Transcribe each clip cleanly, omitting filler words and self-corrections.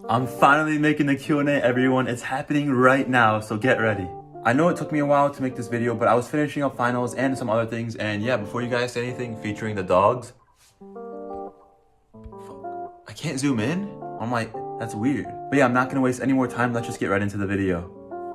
I'm finally making the Q&A, everyone. It's happening right now, so get ready. I know it took me a while to make this video, but I was finishing up finals and some other things, and yeah, before you guys say anything featuring the dogs, I can't zoom in? I'm like, that's weird. But yeah, I'm not gonna waste any more time. Let's just get right into the video.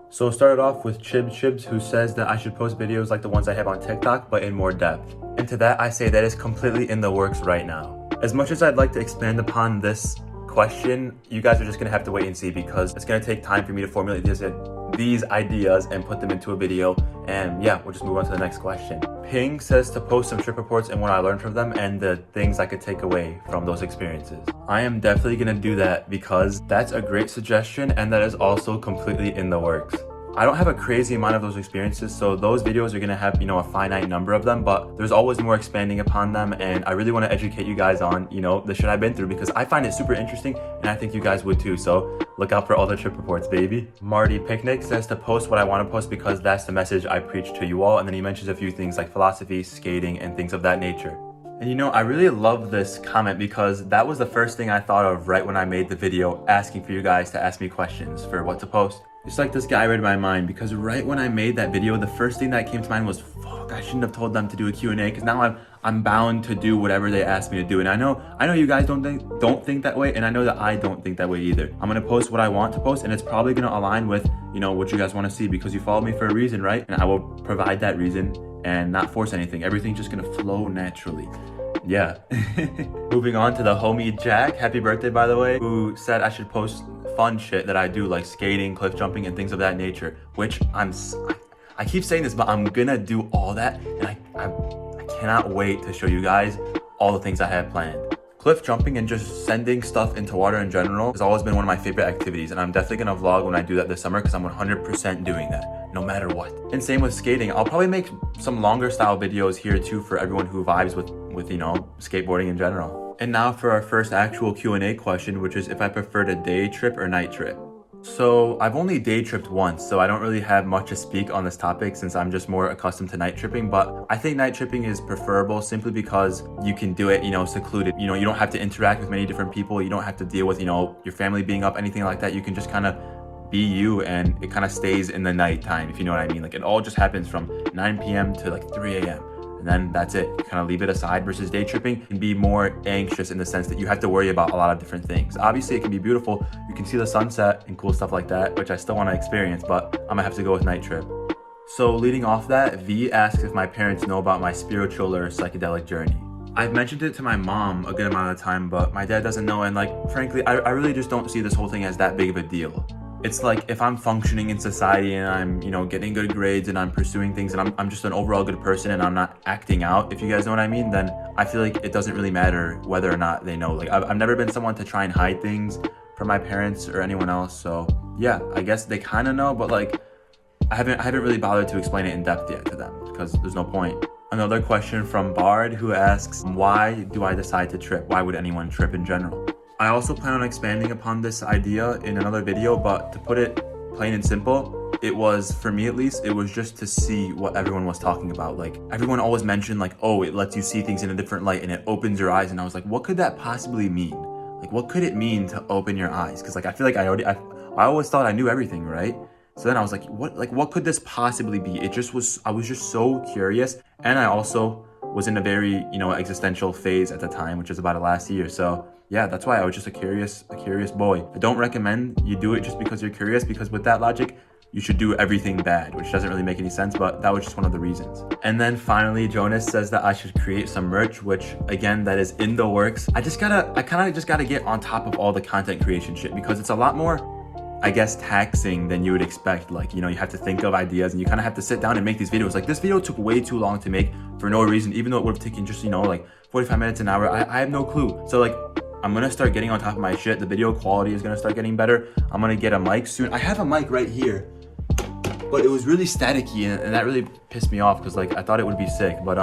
So started off with Chibs, who says that I should post videos like the ones I have on TikTok, but in more depth. And to that, I say that is completely in the works right now. As much as I'd like to expand upon this question, you guys are just gonna have to wait and see, because it's gonna take time for me to formulate these ideas and put them into a video. And yeah, we'll just move on to the next question. Ping says to post some trip reports and what I learned from them and the things I could take away from those experiences. I am definitely gonna do that because that's a great suggestion, and that is also completely in the works. I don't have a crazy amount of those experiences, so those videos are gonna have, a finite number of them, but there's always more expanding upon them, and I really wanna educate you guys on, the shit I've been through, because I find it super interesting, and I think you guys would too, so look out for all the trip reports, baby. Marty Picnic says to post what I wanna post because that's the message I preach to you all, and then he mentions a few things like philosophy, skating, and things of that nature. And I really love this comment because that was the first thing I thought of right when I made the video asking for you guys to ask me questions for what to post. Just like this guy read my mind, because right when I made that video, the first thing that came to mind was, fuck, I shouldn't have told them to do a Q&A, because now I'm bound to do whatever they ask me to do. And I know you guys don't think that way, and I know that I don't think that way either. I'm gonna post what I want to post, and it's probably gonna align with, what you guys wanna see, because you follow me for a reason, right? And I will provide that reason and not force anything. Everything's just gonna flow naturally. Yeah. Moving on to the homie Jack, happy birthday by the way, who said I should post fun shit that I do, like skating, cliff jumping, and things of that nature, which I keep saying this, but I'm gonna do all that, and I cannot wait to show you guys all the things I have planned. Cliff jumping and just sending stuff into water in general has always been one of my favorite activities, and I'm definitely gonna vlog when I do that this summer, because I'm 100% doing that, no matter what. And same with skating. I'll probably make some longer style videos here too for everyone who vibes with skateboarding in general. And now for our first actual Q&A question, which is if I preferred a day trip or night trip. So I've only day tripped once, so I don't really have much to speak on this topic since I'm just more accustomed to night tripping, but I think night tripping is preferable simply because you can do it, secluded. You don't have to interact with many different people. You don't have to deal with, your family being up, anything like that. You can just kind of be you, and it kind of stays in the night time, if you know what I mean. Like, it all just happens from 9 p.m. to like 3 a.m. and then that's it. You kind of leave it aside, versus day tripping can be more anxious in the sense that you have to worry about a lot of different things. Obviously, it can be beautiful. You can see the sunset and cool stuff like that, which I still want to experience, but I'm gonna have to go with night trip. So leading off that, V asks if my parents know about my spiritual or psychedelic journey. I've mentioned it to my mom a good amount of the time, but my dad doesn't know, and frankly, I really just don't see this whole thing as that big of a deal. It's like, if I'm functioning in society and I'm, getting good grades and I'm pursuing things and I'm just an overall good person and I'm not acting out, if you guys know what I mean, then I feel like it doesn't really matter whether or not they know. Like, I've never been someone to try and hide things from my parents or anyone else. So yeah, I guess they kind of know, but I haven't really bothered to explain it in depth yet to them, because there's no point. Another question from Bard, who asks, why do I decide to trip? Why would anyone trip in general? I also plan on expanding upon this idea in another video, but to put it plain and simple, it was, for me at least, it was just to see what everyone was talking about. Like, everyone always mentioned oh, it lets you see things in a different light and it opens your eyes. And I was like, what could that possibly mean? Like, what could it mean to open your eyes? Because I feel like I always thought I knew everything, right? So then I was like, what could this possibly be? I was just so curious. And I also was in a very, existential phase at the time, which is about the last year. So yeah, that's why I was just a curious boy. I don't recommend you do it just because you're curious, because with that logic, you should do everything bad, which doesn't really make any sense, but that was just one of the reasons. And then finally, Jonas says that I should create some merch, which again, that is in the works. I kind of just gotta get on top of all the content creation shit, because it's a lot more, I guess, taxing than you would expect. You have to think of ideas and you kind of have to sit down and make these videos. Like, this video took way too long to make for no reason, even though it would have taken just, 45 minutes, an hour. I have no clue. So I'm gonna start getting on top of my shit. The video quality is gonna start getting better. I'm gonna get a mic soon. I have a mic right here, but it was really staticky, and that really pissed me off, because I thought it would be sick. But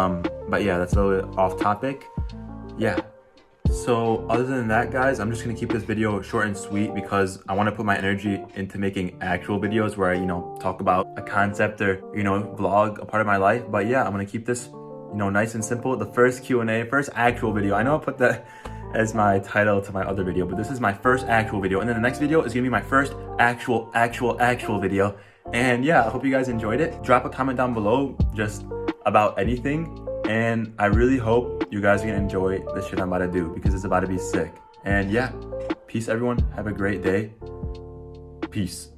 yeah, that's a little bit off topic. Yeah. So other than that, guys, I'm just gonna keep this video short and sweet, because I want to put my energy into making actual videos where I, talk about a concept or, vlog a part of my life. But yeah, I'm gonna keep this, nice and simple. The first Q&A, first actual video. I know I put that as my title to my other video, but this is my first actual video. And then the next video is gonna be my first actual video. And yeah, I hope you guys enjoyed it. Drop a comment down below just about anything. And I really hope you guys are gonna enjoy the shit I'm about to do because it's about to be sick. And yeah, peace everyone. Have a great day. Peace.